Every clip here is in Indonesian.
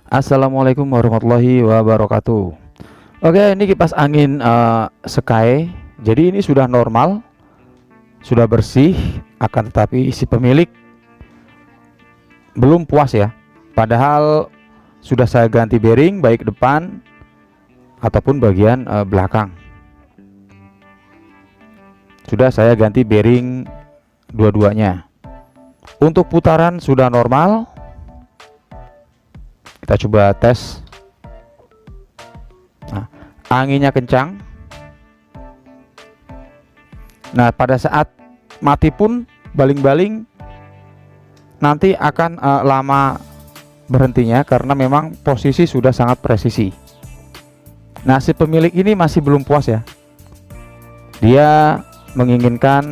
Assalamualaikum warahmatullahi wabarakatuh. Oke, ini kipas angin Sky. Jadi ini sudah normal, sudah bersih, akan tetapi si pemilik belum puas ya. Padahal sudah saya ganti bearing baik depan ataupun bagian belakang. Sudah saya ganti bearing dua-duanya. Untuk putaran sudah normal. Kita coba tes. Nah, anginnya kencang. Nah, pada saat mati pun baling-baling nanti akan lama berhentinya karena memang posisi sudah sangat presisi. Nah, si pemilik ini masih belum puas ya. Dia menginginkan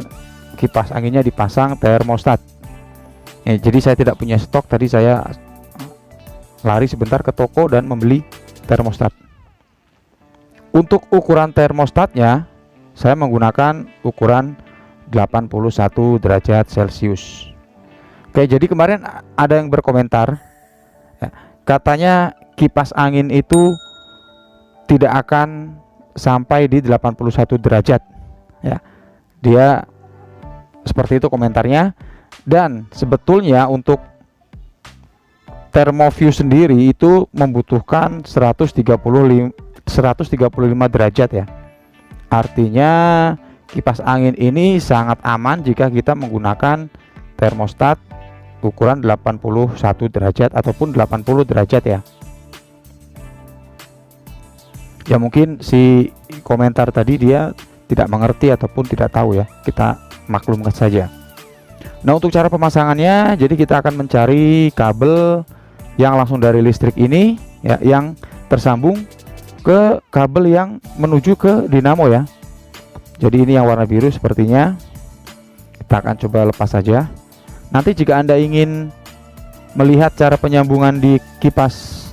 kipas anginnya dipasang termostat. Jadi saya tidak punya stok, tadi saya lari sebentar ke toko dan membeli termostat. Untuk ukuran termostatnya saya menggunakan ukuran 81 derajat Celcius. Oke, jadi kemarin ada yang berkomentar katanya kipas angin itu tidak akan sampai di 81 derajat ya. Dia seperti itu komentarnya. Dan sebetulnya untuk Thermoview sendiri itu membutuhkan 135 derajat ya. Artinya kipas angin ini sangat aman jika kita menggunakan termostat ukuran 81 derajat ataupun 80 derajat ya. Ya mungkin si komentar tadi dia tidak mengerti ataupun tidak tahu ya, kita maklumkan saja. Nah, untuk cara pemasangannya, jadi kita akan mencari kabel yang langsung dari listrik ini ya, yang tersambung ke kabel yang menuju ke dinamo ya. Jadi ini yang warna biru sepertinya. Kita akan coba lepas saja. Nanti jika Anda ingin melihat cara penyambungan di kipas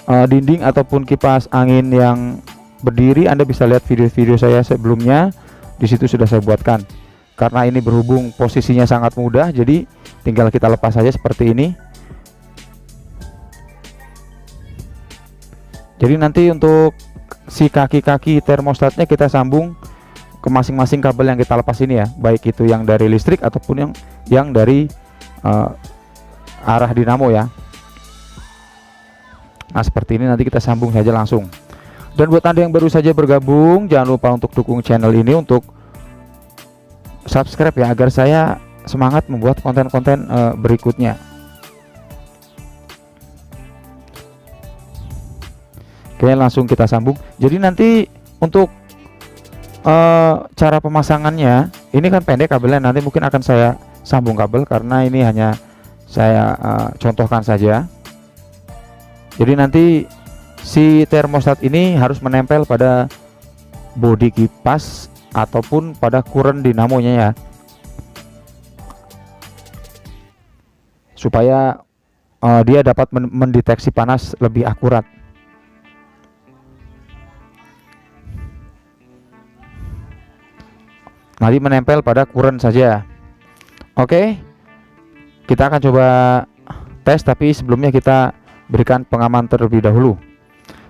dinding ataupun kipas angin yang berdiri, Anda bisa lihat video-video saya sebelumnya. Di situ sudah saya buatkan. Karena ini berhubung posisinya sangat mudah, jadi tinggal kita lepas saja seperti ini. Jadi nanti untuk si kaki-kaki termostatnya kita sambung ke masing-masing kabel yang kita lepas ini ya, baik itu yang dari listrik ataupun yang dari arah dinamo ya. Nah, seperti ini nanti kita sambung saja langsung. Dan buat Anda yang baru saja bergabung, jangan lupa untuk dukung channel ini, untuk subscribe ya, agar saya semangat membuat konten-konten berikutnya. Oke, langsung kita sambung. Jadi nanti untuk cara pemasangannya, ini kan pendek kabelnya, nanti mungkin akan saya sambung kabel karena ini hanya saya contohkan saja. Jadi nanti si termostat ini harus menempel pada bodi kipas ataupun pada kuren dinamonya ya, supaya dia dapat mendeteksi panas lebih akurat. Nanti menempel pada kuren saja. Oke, kita akan coba tes, tapi sebelumnya kita berikan pengaman terlebih dahulu.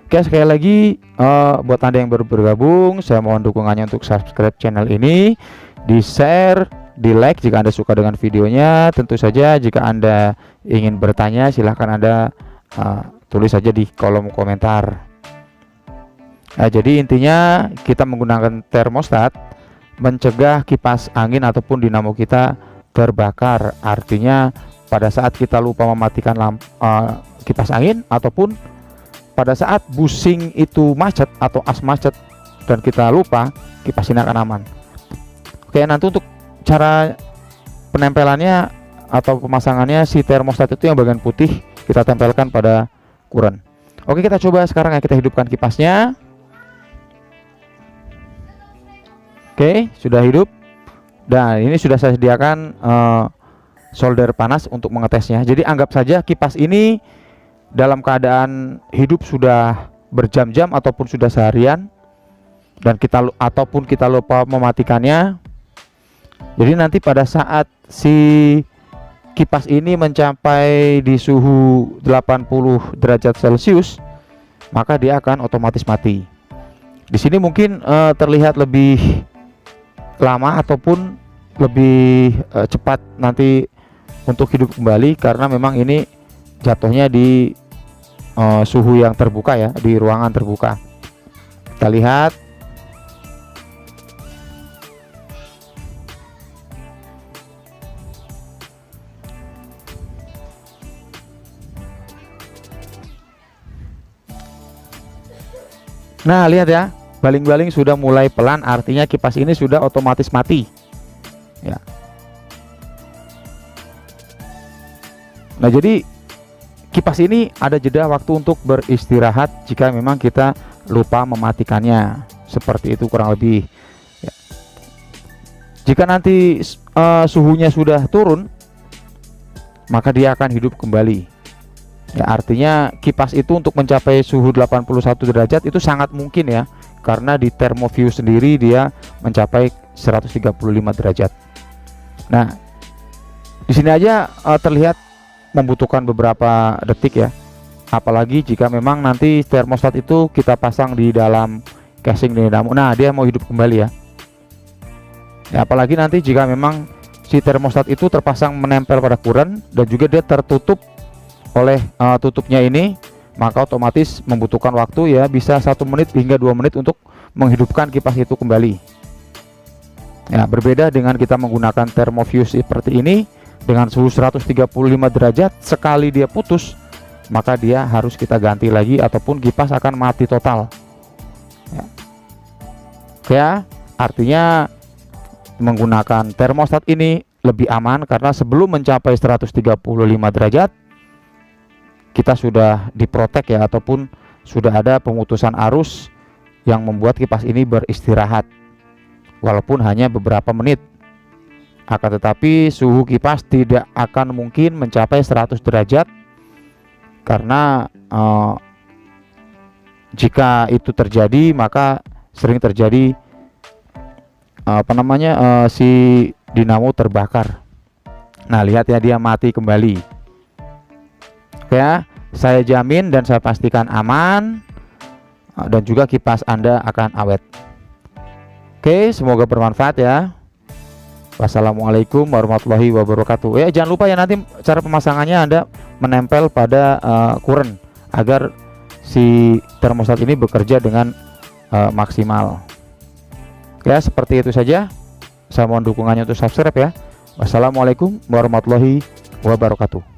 Oke, sekali lagi buat Anda yang baru bergabung, saya mohon dukungannya untuk subscribe channel ini, di share, di like jika Anda suka dengan videonya. Tentu saja jika Anda ingin bertanya, silahkan Anda tulis saja di kolom komentar. Nah, jadi intinya kita menggunakan termostat mencegah kipas angin ataupun dinamo kita terbakar. Artinya pada saat kita lupa mematikan kipas angin ataupun pada saat busing itu macet atau as macet dan kita lupa, kipas ini akan aman. Oke, nanti untuk cara penempelannya atau pemasangannya, si termostat itu yang bagian putih kita tempelkan pada kuren. Oke, kita coba sekarang ya, kita hidupkan kipasnya. Oke, sudah hidup. Dan ini sudah saya sediakan solder panas untuk mengetesnya. Jadi anggap saja kipas ini dalam keadaan hidup sudah berjam-jam ataupun sudah seharian, dan kita lupa mematikannya. Jadi nanti pada saat si kipas ini mencapai di suhu 80 derajat Celcius, maka dia akan otomatis mati. Di sini mungkin terlihat lebih lama ataupun lebih cepat nanti untuk hidup kembali, karena memang ini jatuhnya di suhu yang terbuka ya, di ruangan terbuka. Kita lihat. Nah, lihat ya, baling-baling sudah mulai pelan, artinya kipas ini sudah otomatis mati ya. Nah, jadi kipas ini ada jeda waktu untuk beristirahat jika memang kita lupa mematikannya, seperti itu kurang lebih ya. Jika nanti suhunya sudah turun, maka dia akan hidup kembali ya. Artinya kipas itu untuk mencapai suhu 81 derajat itu sangat mungkin ya, karena di thermoview sendiri dia mencapai 135 derajat. Nah, di sini aja terlihat membutuhkan beberapa detik ya, apalagi jika memang nanti termostat itu kita pasang di dalam casing dinamo. Nah, dia mau hidup kembali ya. Apalagi nanti jika memang si termostat itu terpasang menempel pada kuren dan juga dia tertutup oleh tutupnya ini, maka otomatis membutuhkan waktu ya, bisa 1 menit hingga 2 menit untuk menghidupkan kipas itu kembali ya. Berbeda dengan kita menggunakan thermoview seperti ini dengan suhu 135 derajat, sekali dia putus maka dia harus kita ganti lagi ataupun kipas akan mati total ya. Ya, artinya menggunakan termostat ini lebih aman, karena sebelum mencapai 135 derajat kita sudah diprotek ya, ataupun sudah ada pemutusan arus yang membuat kipas ini beristirahat walaupun hanya beberapa menit. Akan tetapi suhu kipas tidak akan mungkin mencapai 100 derajat, karena jika itu terjadi maka sering terjadi si dinamo terbakar. Nah, lihat ya, dia mati kembali ya. Saya jamin dan saya pastikan aman, dan juga kipas Anda akan awet. Oke, semoga bermanfaat ya. Wassalamualaikum warahmatullahi wabarakatuh. Ya, jangan lupa ya, nanti cara pemasangannya Anda menempel pada kuren agar si termostat ini bekerja dengan maksimal. Ya, seperti itu saja. Saya mohon dukungannya untuk subscribe ya. Wassalamualaikum warahmatullahi wabarakatuh.